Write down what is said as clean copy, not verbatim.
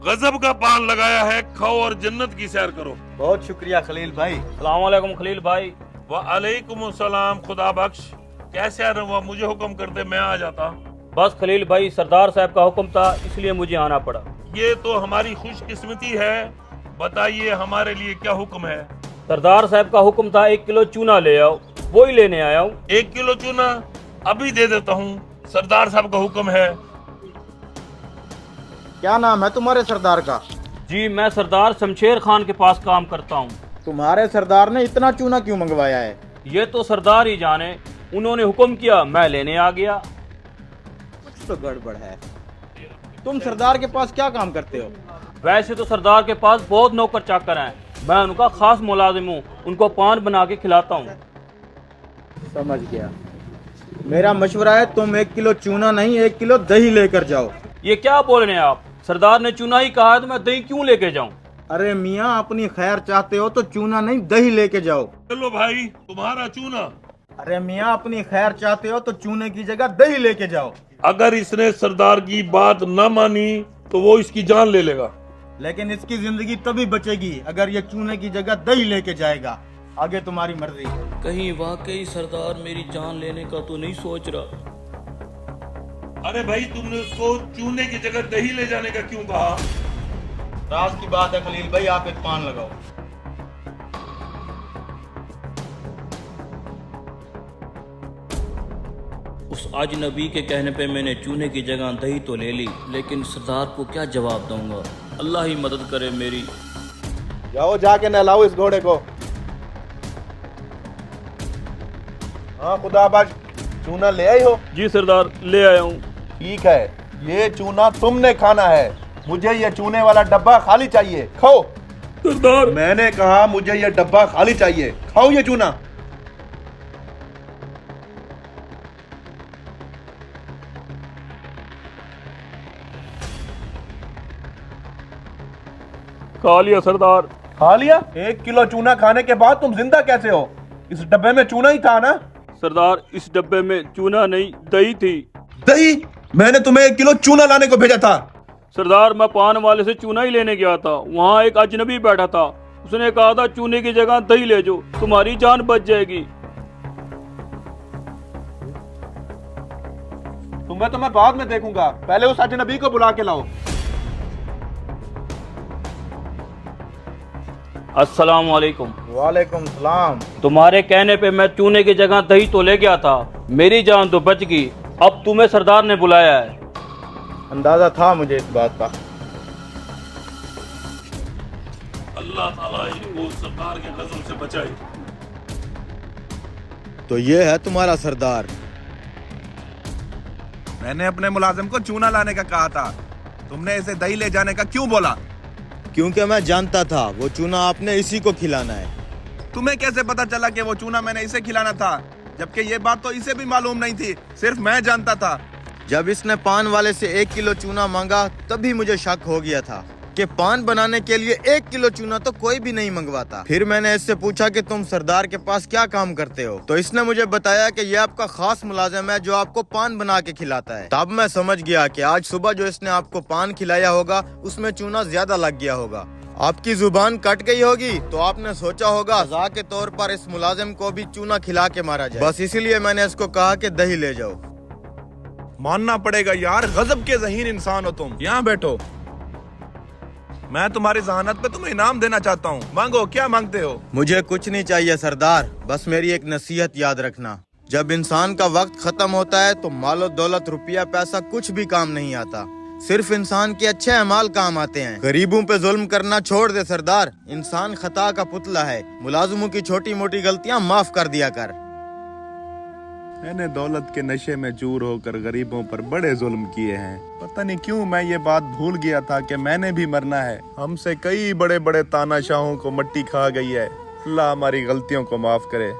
गजब का पान लगाया है, खाओ और जन्नत की सैर करो। बहुत शुक्रिया खलील भाई। अस्सलाम वालेकुम खलील भाई। वालेकुम सलाम। खुदा बख्श। कैसे आ रहा? मुझे हुक्म करते, मैं आ जाता। बस खलील भाई, सरदार साहब का हुक्म था इसलिए मुझे आना पड़ा। ये तो हमारी खुशकिस्मती है। बताइए हमारे लिए क्या हुक्म है? सरदार साहब का हुक्म था 1 किलो चूना ले आओ, वो ही लेने आया हूँ। 1 किलो चूना अभी दे देता हूँ। सरदार साहब का हुक्म है। क्या नाम है तुम्हारे सरदार का? जी, मैं सरदार शमशेर खान के पास काम करता हूँ। तुम्हारे सरदार ने इतना चूना क्यों मंगवाया है? ये तो सरदार ही जाने, उन्होंने हुक्म किया, मैं लेने आ गया। कुछ तो गड़बड़ है। तुम सरदार के पास क्या काम करते हो? वैसे तो सरदार के पास बहुत नौकर चाकर हैं, मैं उनका खास मुलाजिम हूँ, उनको पान बना के खिलाता हूँ। समझ गया। मेरा मशवरा है तुम 1 किलो चूना नहीं 1 किलो दही लेकर जाओ। ये क्या बोल रहे हैं आप? सरदार ने चूना ही कहा है तो मैं दही क्यों लेके जाऊं? अरे मियाँ, अपनी खैर चाहते हो तो चूना नहीं दही लेके जाओ। चलो भाई, तुम्हारा चूना। अरे मियाँ, अपनी खैर चाहते हो तो चूने की जगह दही लेके जाओ। अगर इसने सरदार की बात न मानी तो वो इसकी जान ले लेगा। लेकिन इसकी जिंदगी तभी बचेगी अगर ये चूने की जगह दही लेके जाएगा। आगे तुम्हारी मर्जी। कहीं वाकई सरदार मेरी जान लेने का तो नहीं सोच रहा? अरे भाई, तुमने उसको चूने की जगह दही ले जाने का क्यों कहा? राज की बात है खलील भाई, आप एक पान लगाओ। उस अजनबी के कहने पे मैंने चूने की जगह दही तो ले ली, लेकिन सरदार को क्या जवाब दूंगा? अल्लाह ही मदद करे मेरी। जाओ जाके नहलाओ इस घोड़े को। हाँ खुदा बख्श, चूना ले आई हो? जी सरदार, ले आया हूँ। ठीक है, ये चूना तुमने खाना है। मुझे ये चूने वाला डब्बा खाली चाहिए। खाओ। सरदार, मैंने कहा मुझे ये डब्बा खाली चाहिए। खाओ ये चूना। खा लिया सरदार। खा लिया? 1 किलो चूना खाने के बाद तुम जिंदा कैसे हो? इस डब्बे में चूना ही था ना? सरदार, इस डब्बे में चूना नहीं दही थी। दही? मैंने तुम्हें 1 किलो चूना लाने को भेजा था। सरदार, मैं पान वाले से चूना ही लेने गया था, वहाँ एक अजनबी बैठा था, उसने कहा था चूने की जगह दही ले जाओ, तुम्हारी जान बच जाएगी। तुम्हें तो मैं बाद में देखूंगा, पहले उस अजनबी को बुला के लाओ। अस्सलाम वालेकुम। वालेकुम सलाम। तुम्हारे कहने पे मैं चूने की जगह दही तो ले गया था, मेरी जान तो बच गई, अब तुम्हें सरदार ने बुलाया है। अंदाजा था मुझे इस बात का। अल्लाह ताला इनको सरदार के गजब से बचाए। तो ये है तुम्हारा सरदार। मैंने अपने मुलाजिम को चूना लाने का कहा था, तुमने इसे दही ले जाने का क्यों बोला? क्योंकि मैं जानता था वो चूना आपने इसी को खिलाना है। तुम्हें कैसे पता चला कि वो चूना मैंने इसे खिलाना था, जबकि ये बात तो इसे भी मालूम नहीं थी, सिर्फ मैं जानता था। जब इसने पान वाले से 1 किलो चूना मांगा तभी मुझे शक हो गया था कि पान बनाने के लिए 1 किलो चूना तो कोई भी नहीं मंगवाता। फिर मैंने इससे पूछा कि तुम सरदार के पास क्या काम करते हो, तो इसने मुझे बताया कि ये आपका खास मुलाजिम है जो आपको पान बना के खिलाता है। तब मैं समझ गया कि आज सुबह जो इसने आपको पान खिलाया होगा उसमें चूना ज्यादा लग गया होगा। आपकी जुबान कट गई होगी तो आपने सोचा होगा सजा के तौर पर इस मुलाजिम को भी चूना खिला के मारा जाए। बस इसीलिए मैंने इसको कहा कि दही ले जाओ। मानना पड़ेगा यार, गजब के ज़हीन इंसान हो तुम। यहाँ बैठो, मैं तुम्हारी जहानत पे तुम्हें इनाम देना चाहता हूँ। मांगो, क्या मांगते हो? मुझे कुछ नहीं चाहिए सरदार, बस मेरी एक नसीहत याद रखना, जब इंसान का वक्त खत्म होता है तो मालो दौलत रुपया पैसा कुछ भी काम नहीं आता, सिर्फ इंसान के अच्छे अमाल काम आते हैं। गरीबों पे जुल्म करना छोड़ दे सरदार, इंसान खता का पुतला है, मुलाजिमों की छोटी मोटी गलतियां माफ कर दिया कर। मैंने दौलत के नशे में चूर होकर गरीबों पर बड़े जुल्म किए हैं। पता नहीं क्यों मैं ये बात भूल गया था कि मैंने भी मरना है। हमसे कई बड़े बड़े तानाशाहों को मट्टी खा गई है। अल्लाह हमारी गलतियों को माफ करे।